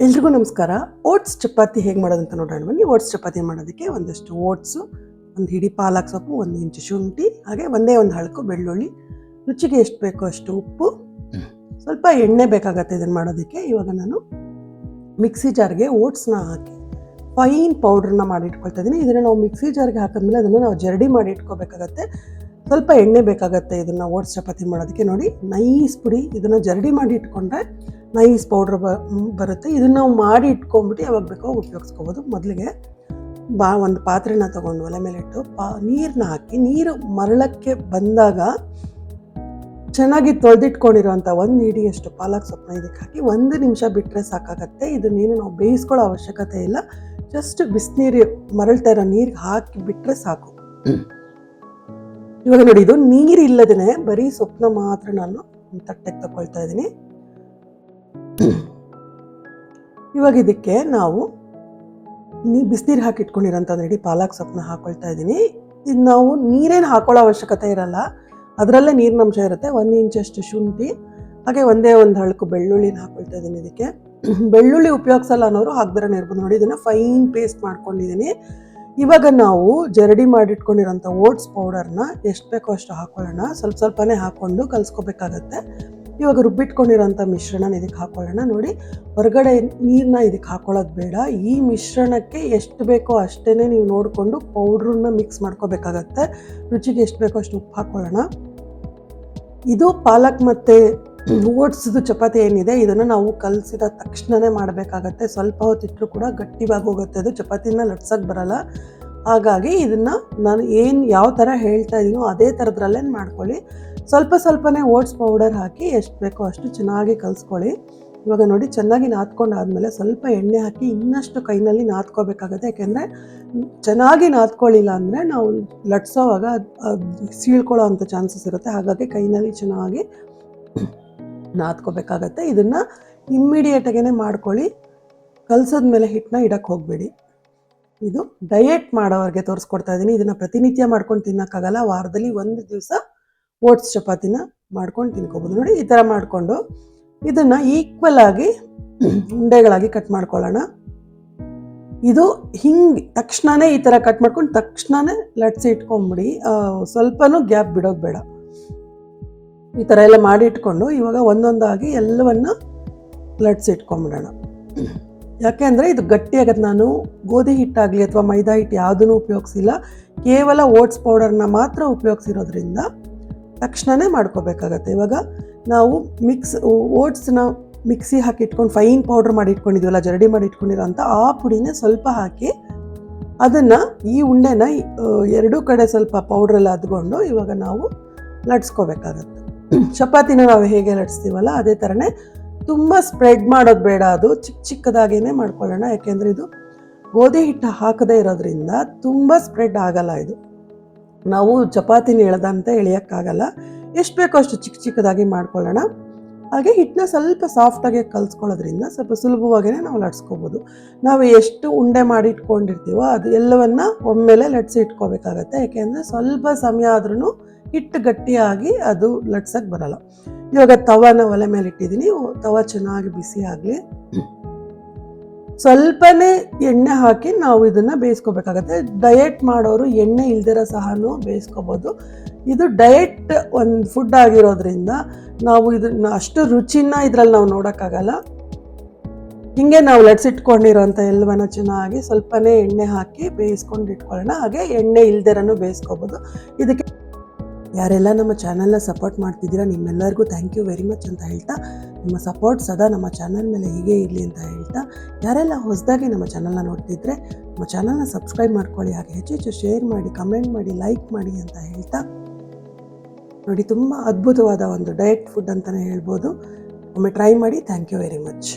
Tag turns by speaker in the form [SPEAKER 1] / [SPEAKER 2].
[SPEAKER 1] ಎಲ್ರಿಗೂ ನಮಸ್ಕಾರ. ಓಟ್ಸ್ ಚಪಾತಿ ಹೇಗೆ ಮಾಡೋದಂತ ನೋಡೋಣ ಬನ್ನಿ. ಓಟ್ಸ್ ಚಪಾತಿ ಮಾಡೋದಕ್ಕೆ ಒಂದಷ್ಟು ಓಟ್ಸು, ಒಂದು ಹಿಡಿ ಪಾಲಕ್ ಸೊಪ್ಪು, 1 ಇಂಚು ಶುಂಠಿ, ಹಾಗೆ ಒಂದೇ ಒಂದು ಹಳಕು ಬೆಳ್ಳುಳ್ಳಿ, ರುಚಿಗೆ ಎಷ್ಟು ಬೇಕೋ ಅಷ್ಟು ಉಪ್ಪು, ಸ್ವಲ್ಪ ಎಣ್ಣೆ ಬೇಕಾಗತ್ತೆ ಇದನ್ನು ಮಾಡೋದಕ್ಕೆ. ಇವಾಗ ನಾನು ಮಿಕ್ಸಿ ಜಾರ್ಗೆ ಓಟ್ಸ್ನ ಹಾಕಿ ಫೈನ್ ಪೌಡ್ರನ್ನ ಮಾಡಿ ಇಟ್ಕೊಳ್ತಾ ಇದ್ದೀನಿ. ಇದನ್ನು ನಾವು ಮಿಕ್ಸಿ ಜಾರ್ಗೆ ಹಾಕಿದ್ಮೇಲೆ ಅದನ್ನು ನಾವು ಜರಡಿ ಮಾಡಿ ಇಟ್ಕೋಬೇಕಾಗತ್ತೆ. ಸ್ವಲ್ಪ ಎಣ್ಣೆ ಬೇಕಾಗತ್ತೆ ಇದನ್ನು ಓಟ್ಸ್ ಚಪಾತಿ ಮಾಡೋದಕ್ಕೆ. ನೋಡಿ, ನೈಸ್ ಪುಡಿ. ಇದನ್ನು ಜರಡಿ ಮಾಡಿ ಇಟ್ಕೊಂಡ್ರೆ ನೈಸ್ ಪೌಡ್ರ್ ಬರುತ್ತೆ. ಇದನ್ನು ನಾವು ಮಾಡಿ ಇಟ್ಕೊಂಡ್ಬಿಟ್ಟು ಯಾವಾಗ ಬೇಕೋ ಉಪಯೋಗಿಸ್ಕೋಬೋದು. ಮೊದಲಿಗೆ ಒಂದು ಪಾತ್ರೆನ ತೊಗೊಂಡು ಒಲೆ ಮೇಲೆ ಇಟ್ಟು ನೀರನ್ನ ಹಾಕಿ, ನೀರು ಮರಳಕ್ಕೆ ಬಂದಾಗ ಚೆನ್ನಾಗಿ ತೊಳೆದಿಟ್ಕೊಂಡಿರೋಂಥ 1 ಹಿಡಿಯಷ್ಟು ಪಾಲಕ್ ಸೊಪ್ಪನ್ನ ಇದಕ್ಕೆ ಹಾಕಿ 1 ನಿಮಿಷ ಬಿಟ್ಟರೆ ಸಾಕಾಗತ್ತೆ. ಇದನ್ನೇನು ನಾವು ಬೇಯಿಸ್ಕೊಳ್ಳೋ ಅವಶ್ಯಕತೆ ಇಲ್ಲ. ಜಸ್ಟ್ ಬಿಸಿನೀರು ಮರಳ್ತಾ ಇರೋ ನೀರಿಗೆ ಹಾಕಿ ಬಿಟ್ಟರೆ ಸಾಕು. ಇವಾಗ ನೋಡಿ, ಇದು ನೀರಿಲ್ಲದೇ ಬರೀ ಸೊಪ್ಪನ್ನ ಮಾತ್ರ ನಾನು ತಟ್ಟೆಗೆ ತಗೊಳ್ತಾ ಇದ್ದೀನಿ. ಇವಾಗ ಇದಕ್ಕೆ ನಾವು ಬಿಸಿನೀರು ಹಾಕಿ ಇಟ್ಕೊಂಡಿರೋಂಥ ಇಡೀ ಪಾಲಕ್ ಸೊಪ್ಪನ್ನ ಹಾಕೊಳ್ತಾ ಇದ್ದೀನಿ. ಇದು ನಾವು ನೀರೇನು ಹಾಕೊಳ್ಳೋ ಅವಶ್ಯಕತೆ ಇರಲ್ಲ, ಅದರಲ್ಲೇ ನೀರಿನ ಅಂಶ ಇರುತ್ತೆ. 1 ಇಂಚಷ್ಟು ಶುಂಠಿ, ಹಾಗೆ ಒಂದೇ ಒಂದು ಹಳಕು ಬೆಳ್ಳುಳ್ಳಿನ ಹಾಕೊಳ್ತಾ ಇದ್ದೀನಿ. ಇದಕ್ಕೆ ಬೆಳ್ಳುಳ್ಳಿ ಉಪಯೋಗಿಸಲ್ಲ ಅನ್ನೋರು ಹಾಕ್ದಿರನೇ ಇರ್ಬೋದು. ನೋಡಿ, ಇದನ್ನು ಫೈನ್ ಪೇಸ್ಟ್ ಮಾಡ್ಕೊಂಡಿದ್ದೀನಿ. ಇವಾಗ ನಾವು ಜರಡಿ ಮಾಡಿಟ್ಕೊಂಡಿರೋಂಥ ಓಟ್ಸ್ ಪೌಡರ್ನ ಎಷ್ಟು ಬೇಕೋ ಅಷ್ಟು ಹಾಕೊಳ್ಳೋಣ. ಸ್ವಲ್ಪನೇ ಹಾಕ್ಕೊಂಡು ಕಲಿಸ್ಕೋಬೇಕಾಗತ್ತೆ. ಇವಾಗ ರುಬ್ಬಿಟ್ಕೊಂಡಿರೋಂಥ ಮಿಶ್ರಣ ಇದಕ್ಕೆ ಹಾಕೊಳ್ಳೋಣ. ನೋಡಿ, ಹೊರಗಡೆ ನೀರನ್ನ ಇದಕ್ಕೆ ಹಾಕೊಳ್ಳೋದು ಬೇಡ. ಈ ಮಿಶ್ರಣಕ್ಕೆ ಎಷ್ಟು ಬೇಕೋ ಅಷ್ಟೇ ನೀವು ನೋಡಿಕೊಂಡು ಪೌಡ್ರನ್ನ ಮಿಕ್ಸ್ ಮಾಡ್ಕೋಬೇಕಾಗತ್ತೆ. ರುಚಿಗೆ ಎಷ್ಟು ಬೇಕೋ ಅಷ್ಟು ಉಪ್ಪು ಹಾಕೊಳ್ಳೋಣ. ಇದು ಪಾಲಕ್ ಮತ್ತು ಓಟ್ಸ್ದು ಚಪಾತಿ ಏನಿದೆ, ಇದನ್ನು ನಾವು ಕಲಸಿದ ತಕ್ಷಣವೇ ಮಾಡಬೇಕಾಗತ್ತೆ. ಸ್ವಲ್ಪ ಹೊತ್ತಿಟ್ಟರೂ ಕೂಡ ಗಟ್ಟಿವಾಗಿ ಹೋಗುತ್ತೆ. ಅದು ಚಪಾತಿನ ಲಟ್ಸೋಕ್ಕೆ ಬರಲ್ಲ. ಹಾಗಾಗಿ ಇದನ್ನು ನಾನು ಯಾವ ಥರ ಹೇಳ್ತಾ ಇದ್ದೀನೋ ಅದೇ ಥರದ್ರಲ್ಲೇ ಮಾಡ್ಕೊಳ್ಳಿ. ಸ್ವಲ್ಪನೇ ಓಟ್ಸ್ ಪೌಡರ್ ಹಾಕಿ ಎಷ್ಟು ಬೇಕೋ ಅಷ್ಟು ಚೆನ್ನಾಗಿ ಕಲಿಸ್ಕೊಳ್ಳಿ. ಇವಾಗ ನೋಡಿ, ಚೆನ್ನಾಗಿ ನಾದ್ಕೊಂಡಾದ್ಮೇಲೆ ಸ್ವಲ್ಪ ಎಣ್ಣೆ ಹಾಕಿ ಇನ್ನಷ್ಟು ಕೈನಲ್ಲಿ ನಾದ್ಕೋಬೇಕಾಗತ್ತೆ. ಯಾಕೆಂದರೆ ಚೆನ್ನಾಗಿ ನಾದ್ಕೊಳ್ಳಿಲ್ಲ ಅಂದರೆ ನಾವು ಲಟ್ಸೋವಾಗ ಸೀಳ್ಕೊಳ್ಳೋ ಅಂಥ ಚಾನ್ಸಸ್ ಇರುತ್ತೆ. ಹಾಗಾಗಿ ಕೈನಲ್ಲಿ ಚೆನ್ನಾಗಿ ನಾದ್ಕೋಬೇಕಾಗತ್ತೆ. ಇದನ್ನು ಇಮ್ಮಿಡಿಯೇಟಾಗೇ ಮಾಡ್ಕೊಳ್ಳಿ. ಕಲಸಿದ್ಮೇಲೆ ಹಿಟ್ಟನ್ನ ಇಡಕ್ಕೆ ಹೋಗಬೇಡಿ. ಇದು ಡಯೆಟ್ ಮಾಡೋರಿಗೆ ತೋರಿಸ್ಕೊಡ್ತಾ ಇದ್ದೀನಿ. ಇದನ್ನು ಪ್ರತಿನಿತ್ಯ ಮಾಡ್ಕೊಂಡು ತಿನ್ನೋಕ್ಕಾಗಲ್ಲ. ವಾರದಲ್ಲಿ 1 ದಿವಸ ಓಟ್ಸ್ ಚಪಾತಿನ ಮಾಡ್ಕೊಂಡು ತಿನ್ಕೋಬೋದು. ನೋಡಿ, ಈ ಥರ ಮಾಡಿಕೊಂಡು ಇದನ್ನು ಈಕ್ವಲ್ ಆಗಿ ಉಂಡೆಗಳಾಗಿ ಕಟ್ ಮಾಡ್ಕೊಳ್ಳೋಣ. ಇದು ಹಿಂಗೆ ತಕ್ಷಣವೇ ಈ ಥರ ಕಟ್ ಮಾಡ್ಕೊಂಡು ತಕ್ಷಣವೇ ಲಟ್ಸಿ ಇಟ್ಕೊಂಬಿಡಿ. ಸ್ವಲ್ಪನೂ ಗ್ಯಾಪ್ ಬಿಡೋದು ಬೇಡ. ಈ ಥರ ಎಲ್ಲ ಮಾಡಿ ಇಟ್ಕೊಂಡು ಇವಾಗ ಒಂದೊಂದಾಗಿ ಎಲ್ಲವನ್ನು ಲಟ್ಸಿ ಇಟ್ಕೊಂಬಿಡೋಣ. ಯಾಕೆಂದರೆ ಇದು ಗಟ್ಟಿಯಾಗತ್ತೆ. ನಾನು ಗೋಧಿ ಹಿಟ್ಟಾಗಲಿ ಅಥವಾ ಮೈದಾ ಹಿಟ್ಟು ಯಾವುದೂ ಉಪಯೋಗಿಸಿಲ್ಲ, ಕೇವಲ ಓಟ್ಸ್ ಪೌಡರ್ನ ಮಾತ್ರ ಉಪಯೋಗಿಸಿರೋದ್ರಿಂದ ತಕ್ಷಣವೇ ಮಾಡ್ಕೋಬೇಕಾಗತ್ತೆ. ಇವಾಗ ನಾವು ಓಟ್ಸ್ನ ಮಿಕ್ಸಿ ಹಾಕಿ ಇಟ್ಕೊಂಡು ಫೈನ್ ಪೌಡ್ರ್ ಮಾಡಿ ಇಟ್ಕೊಂಡಿದ್ದೀವಲ್ಲ, ಜರಡಿ ಮಾಡಿ ಇಟ್ಕೊಂಡಿರೋಂಥ ಆ ಪುಡಿನ ಸ್ವಲ್ಪ ಹಾಕಿ ಅದನ್ನು ಈ ಉಂಡೆನ 2 ಕಡೆ ಸ್ವಲ್ಪ ಪೌಡ್ರೆಲ್ಲ ಅದ್ಕೊಂಡು ಇವಾಗ ನಾವು ಲಟ್ಸ್ಕೋಬೇಕಾಗತ್ತೆ. ಚಪಾತಿನ ನಾವು ಹೇಗೆ ಲಟ್ಸ್ತೀವಲ್ಲ ಅದೇ ಥರನೇ. ತುಂಬ ಸ್ಪ್ರೆಡ್ ಮಾಡೋದು ಬೇಡ, ಅದು ಚಿಕ್ಕದಾಗೇ ಮಾಡ್ಕೊಳ್ಳೋಣ. ಯಾಕೆಂದರೆ ಇದು ಗೋಧಿ ಹಿಟ್ಟು ಹಾಕದೇ ಇರೋದ್ರಿಂದ ತುಂಬ ಸ್ಪ್ರೆಡ್ ಆಗಲ್ಲ. ಇದು ನಾವು ಚಪಾತಿನ ಎಳೆದಂತೆ ಎಳೆಯೋಕ್ಕಾಗಲ್ಲ. ಎಷ್ಟು ಬೇಕೋ ಅಷ್ಟು ಚಿಕ್ಕದಾಗಿ ಮಾಡ್ಕೊಳ್ಳೋಣ. ಹಾಗೆ ಹಿಟ್ಟನ್ನ ಸ್ವಲ್ಪ ಸಾಫ್ಟಾಗಿ ಕಲಿಸ್ಕೊಳ್ಳೋದ್ರಿಂದ ಸ್ವಲ್ಪ ಸುಲಭವಾಗೇ ನಾವು ಲಟ್ಸ್ಕೋಬೋದು. ನಾವು ಎಷ್ಟು ಉಂಡೆ ಮಾಡಿ ಇಟ್ಕೊಂಡಿರ್ತೀವೋ ಅದು ಎಲ್ಲವನ್ನ ಒಮ್ಮೆಲೆ ಲಟ್ಸಿ ಇಟ್ಕೋಬೇಕಾಗತ್ತೆ. ಯಾಕೆಂದರೆ ಸ್ವಲ್ಪ ಸಮಯ ಆದ್ರೂ ಹಿಟ್ಟು ಗಟ್ಟಿಯಾಗಿ ಅದು ಲಟ್ಸಕ್ಕೆ ಬರಲ್ಲ. ಇವಾಗ ತವಾನ ಒಲೆ ಮೇಲೆ ಇಟ್ಟಿದ್ದೀನಿ. ತವ ಚೆನ್ನಾಗಿ ಬಿಸಿ ಆಗಲಿ. ಸ್ವಲ್ಪನೇ ಎಣ್ಣೆ ಹಾಕಿ ನಾವು ಇದನ್ನು ಬೇಯಿಸ್ಕೋಬೇಕಾಗತ್ತೆ. ಡಯೆಟ್ ಮಾಡೋರು ಎಣ್ಣೆ ಇಲ್ದಿರೋ ಸಹನೂ ಬೇಯಿಸ್ಕೋಬೋದು. ಇದು ಡಯೆಟ್ ಒಂದು ಫುಡ್ ಆಗಿರೋದ್ರಿಂದ ನಾವು ಇದನ್ನು ಅಷ್ಟು ರುಚಿನ ಇದರಲ್ಲಿ ನಾವು ನೋಡೋಕ್ಕಾಗಲ್ಲ. ಹೀಗೆ ನಾವು ಲಟ್ಸಿಟ್ಕೊಂಡಿರೋಂಥ ಎಲ್ಲವನ್ನ ಚೆನ್ನಾಗಿ ಸ್ವಲ್ಪನೇ ಎಣ್ಣೆ ಹಾಕಿ ಬೇಯಿಸ್ಕೊಂಡು ಇಟ್ಕೊಳ್ಳೋಣ. ಹಾಗೆ ಎಣ್ಣೆ ಇಲ್ದಿರನೂ ಬೇಯಿಸ್ಕೋಬೋದು. ಇದಕ್ಕೆ ಯಾರೆಲ್ಲ ನಮ್ಮ ಚಾನಲ್ನ ಸಪೋರ್ಟ್ ಮಾಡ್ತಿದ್ದೀರಾ ನಿಮ್ಮೆಲ್ಲರಿಗೂ ಥ್ಯಾಂಕ್ ಯು ವೆರಿ ಮಚ್ ಅಂತ ಹೇಳ್ತಾ, ನಿಮ್ಮ ಸಪೋರ್ಟ್ ಸದಾ ನಮ್ಮ ಚಾನಲ್ ಮೇಲೆ ಹೀಗೆ ಇರಲಿ ಅಂತ ಹೇಳ್ತಾ, ಯಾರೆಲ್ಲ ಹೊಸದಾಗಿ ನಮ್ಮ ಚಾನಲ್ನ ನೋಡ್ತಿದ್ರೆ ನಮ್ಮ ಚಾನಲ್ನ ಸಬ್ಸ್ಕ್ರೈಬ್ ಮಾಡ್ಕೊಳ್ಳಿ. ಹಾಗೆ ಹೆಚ್ಚು ಶೇರ್ ಮಾಡಿ, ಕಮೆಂಟ್ ಮಾಡಿ, ಲೈಕ್ ಮಾಡಿ ಅಂತ ಹೇಳ್ತಾ, ನೋಡಿ, ತುಂಬ ಅದ್ಭುತವಾದ ಒಂದು ಡಯಟ್ ಫುಡ್ ಅಂತಲೇ ಹೇಳ್ಬೋದು. ಒಮ್ಮೆ ಟ್ರೈ ಮಾಡಿ. Thank you very much.